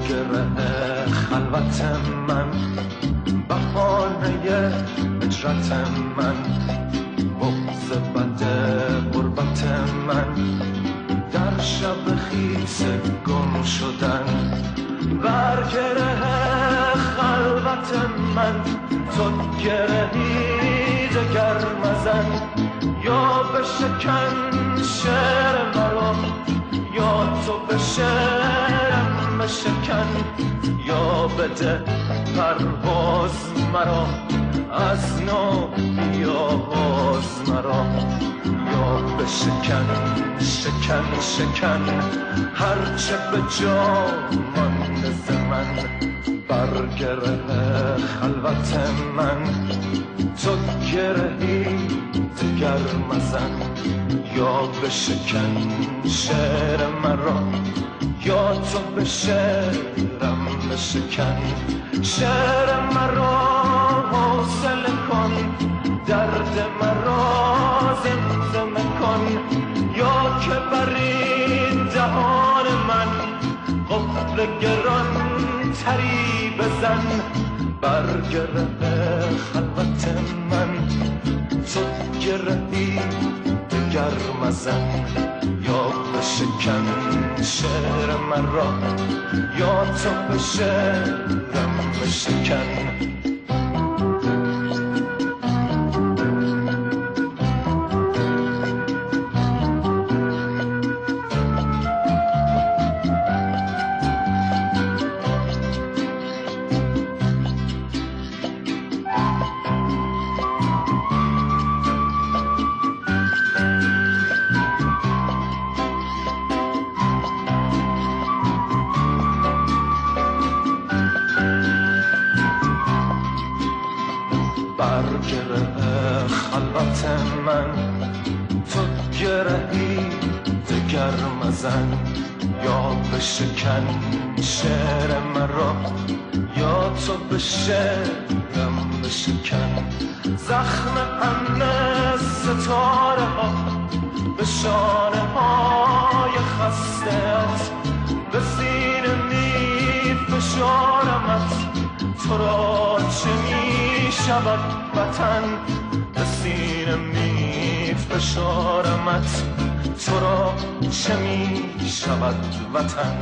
گره خلوت من، بهانه هجرت من، بغض بد غربت من، در شب خیس گم شدن. بر گره خلوت من تو گرهی دگر مزن، یا بشکن شعر مرا یا تو به شعرم بشکن، یا بده پرواز مرا از نو بیاواز مرا، یا بشکن شکن شکن هرچه به جا مانده ز من. بر گره خلوت من تو گرهی دگر مزن، یا بشکن شعر مرا یا تو به شعرم بشکن. شعر مرا حوصله کن، درد مرا زمزمه کن، یا که بر این دهان من قفل گران تری بزن. بر گره خلوت من تو گرهی دگر مزن، یا بشکن شعر مرا یا تو به شعرم بشکن. بر گره خلوت من تو گرهی دگر مزن، یا بشکن شعر مرا یا تو به شعرم بشکن. زخم همه ستاره ها به شانه های خسته‌ات، به سینه می فشارمت تو را چه می شود وطن. به سینه می فشارمت تو را چه می شود وطن.